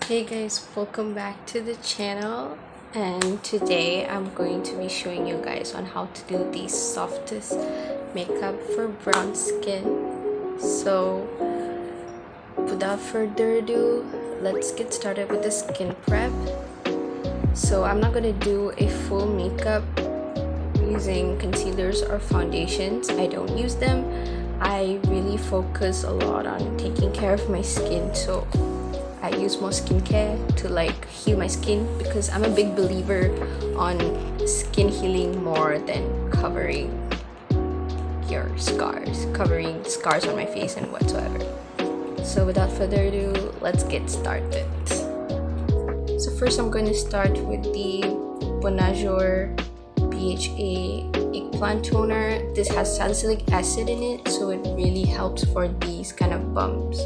Hey guys, welcome back to the channel, and today I'm going to be showing you guys on how to do the softest makeup for brown skin. So without further ado, let's get started with the skin prep. So I'm not gonna do a full makeup using concealers or foundations. I don't use them. I really focus a lot on taking care of my skin, so I use more skincare to heal my skin because I'm a big believer on skin healing more than covering scars on my face and whatsoever. So without further ado, let's get started. So first I'm going to start with the Bonjour BHA eggplant toner. This has salicylic acid in it, so it really helps for these kind of bumps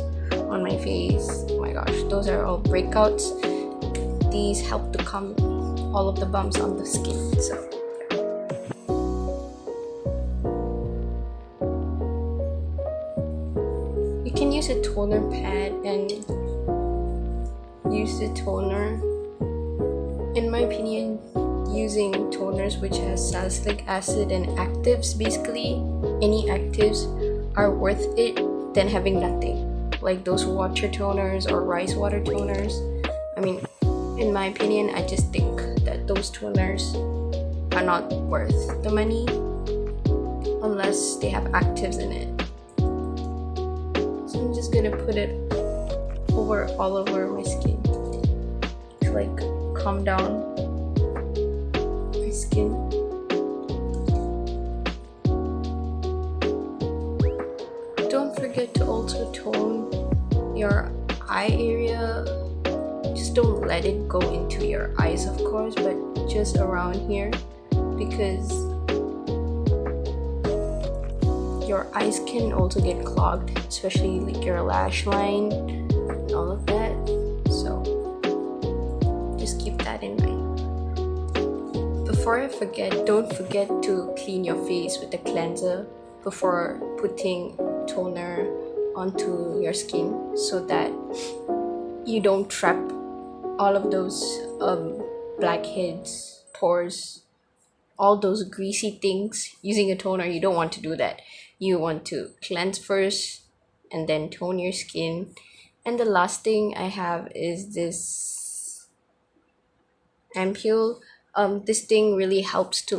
on my face. Oh my gosh, those are all breakouts. These help to calm all of the bumps on the skin. So you can use a toner pad and use the toner. In my opinion, using toners which has salicylic acid and actives, basically any actives, are worth it than having nothing, like those water toners or rice water toners. I mean, in my opinion, I just think that those toners are not worth the money unless they have actives in it. So I'm just gonna put it all over my skin to calm down my skin. Don't forget to also tone your eye area. Just don't let it go into your eyes, of course, but just around here, because your eyes can also get clogged, especially like your lash line and all of that. So just keep that in mind. Before I forget, don't forget to clean your face with a cleanser before putting toner onto your skin, so that you don't trap all of those blackheads, pores, all those greasy things using a toner. You don't want to do that. You want to cleanse first and then tone your skin. And the last thing I have is this ampoule. This thing really helps to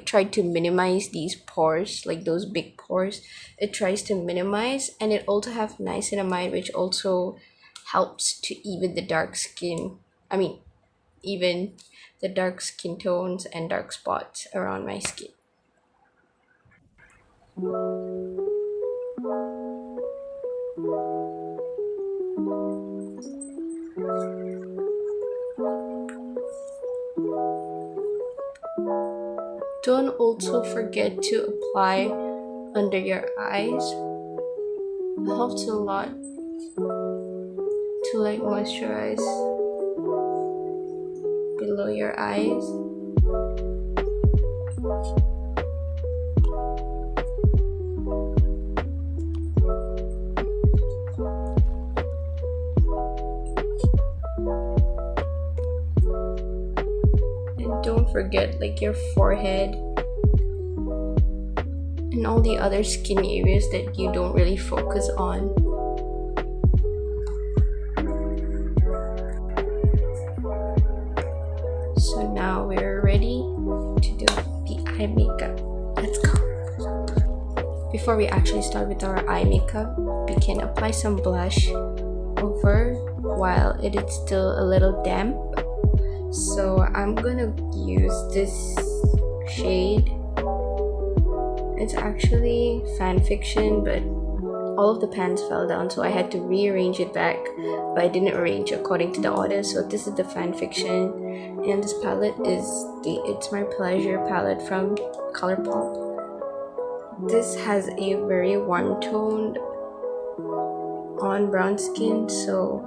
try to minimize these pores, like those big pores. It tries to minimize, and it also have niacinamide, which also helps to even the dark skin. Even the dark skin tones and dark spots around my skin. Don't also forget to apply under your eyes. It helps a lot to moisturize below your eyes. And don't forget your forehead and all the other skin areas that you don't really focus on. So now we're ready to do the eye makeup. Let's go. Before we actually start with our eye makeup, we can apply some blush over while it is still a little damp. So I'm gonna use this shade. It's actually fan fiction, but all of the pans fell down, so I had to rearrange it back, but I didn't arrange according to the order. So this is the fan fiction, and this palette is the It's My Pleasure palette from Colourpop. This has a very warm toned on brown skin, so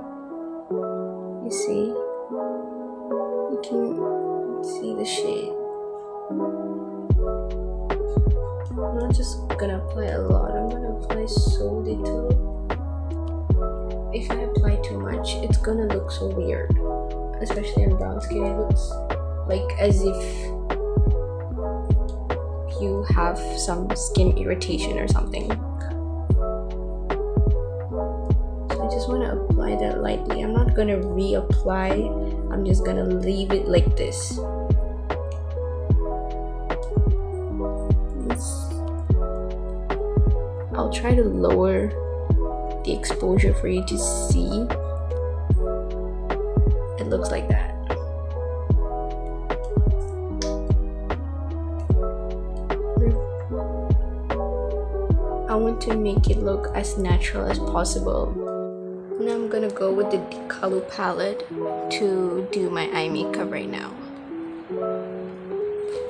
you can see the shade. I'm not just gonna apply a lot, I'm gonna apply so little. if I apply too much, it's gonna look so weird, especially in brown skin. It looks like as if you have some skin irritation or something. So I just want to apply that lightly. I'm not gonna reapply, I'm just gonna leave it like this. I'll try to lower the exposure for you to see. It looks like that. I want to make it look as natural as possible. Now I'm gonna go with the dikalu palette to do my eye makeup right now.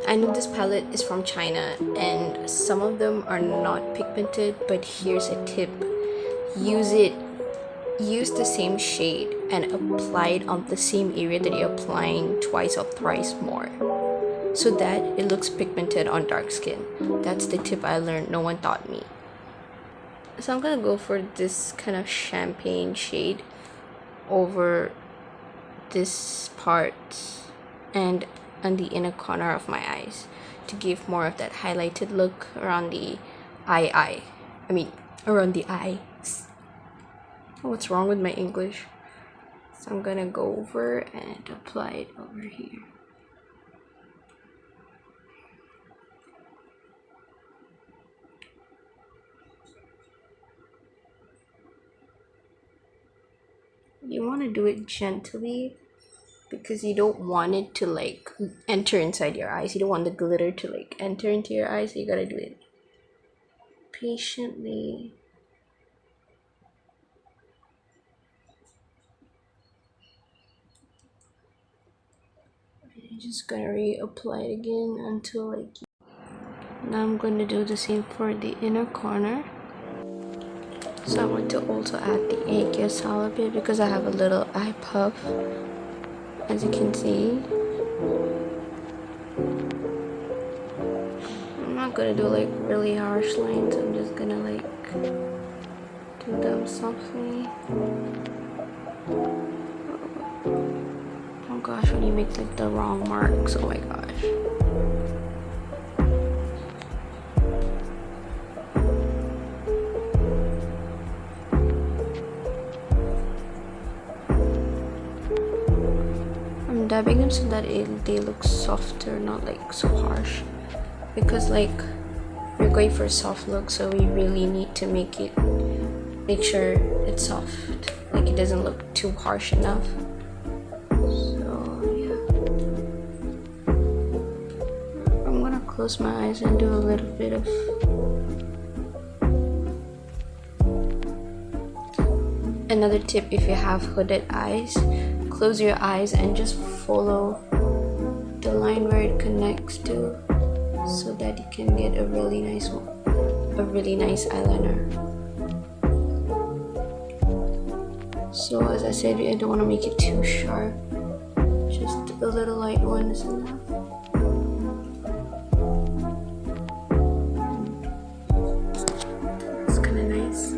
I know this palette is from China and some of them are not pigmented, but here's a tip. Use the same shade and apply it on the same area that you're applying twice or thrice more, so that it looks pigmented on dark skin. That's the tip I learned, no one taught me. So I'm gonna go for this kind of champagne shade over this part and on the inner corner of my eyes to give more of that highlighted look around the around the eyes. What's wrong with my English? So I'm gonna go over and apply it over here. You want to do it gently because you don't want it to like enter inside your eyes. You don't want the glitter to like enter into your eyes, so you gotta do it patiently. I'm just gonna reapply it again until like. Now I'm going to do the same for the inner corner. So I want to also add the aegyo-sal a bit because I have a little eye puff, as you can see. I'm not gonna do like really harsh lines, I'm just gonna like do them softly. Oh gosh, when you make like the wrong marks, oh my gosh. I'm dabbing them so that they look softer, not like so harsh, because like we're going for a soft look, so we really need to make sure it's soft, like it doesn't look too harsh enough. So yeah, I'm gonna close my eyes and do a little bit of another tip. If you have hooded eyes, close your eyes and just follow the line where it connects to, so that you can get a really nice eyeliner. So as I said, I don't want to make it too sharp, just a little light one is enough. It's kind of nice.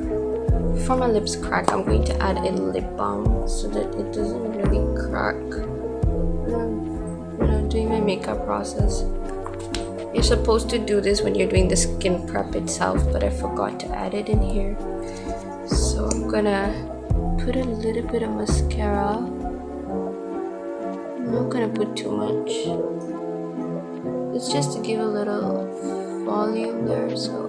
Before my lips crack, I'm going to add a lip balm so that it doesn't really crack when I'm doing my makeup process. You're supposed to do this when you're doing the skin prep itself, but I forgot to add it in here. So I'm gonna put a little bit of mascara. I'm not gonna put too much. It's just to give a little volume there, so.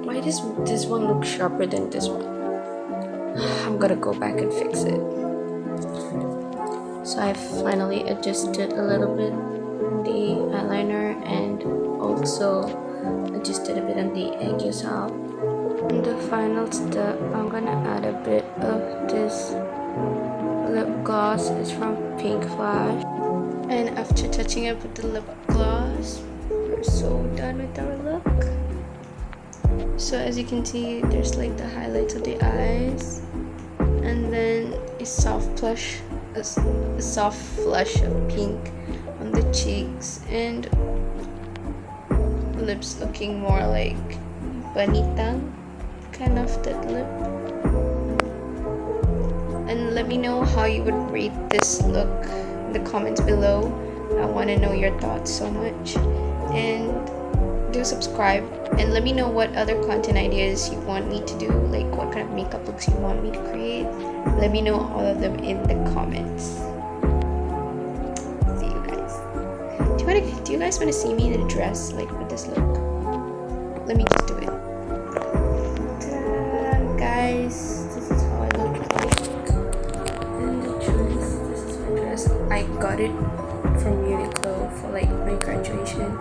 Why does this one look sharper than this one? I'm gonna go back and fix it. So I finally adjusted a little bit on the eyeliner and also adjusted a bit on the aegyo-sal. In the final step, I'm gonna add a bit of this lip gloss. It's from Pink Flash. And after touching up with the lip gloss, we're so done with our look. So as you can see, there's like the highlights of the eyes and then a soft blush a soft flush of pink on the cheeks, and lips looking more like banitang kind of that lip. And let me know how you would rate this look in the comments below. I want to know your thoughts so much. And do subscribe and let me know what other content ideas you want me to do, like what kind of makeup looks you want me to create. Let me know all of them in the comments. See you guys. Do you guys want to see me in a dress like with this look? Let me just do it. Ta-da, guys, this is how I look like. And the dress, this is my dress. I got it from Uniqlo for like my graduation.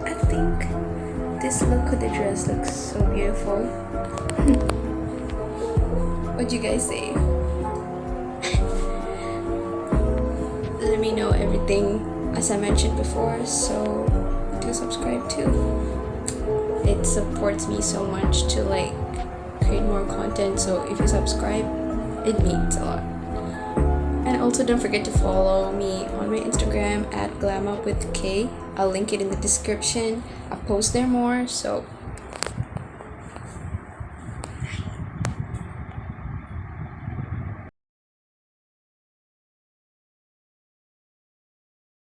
I think this look with the dress looks so beautiful. What do you guys say? Let me know everything as I mentioned before, so do subscribe too. It supports me so much to like create more content, so if you subscribe, it means a lot. And also don't forget to follow me on my Instagram at glamupwithk. I'll link it in the description. I post there more, so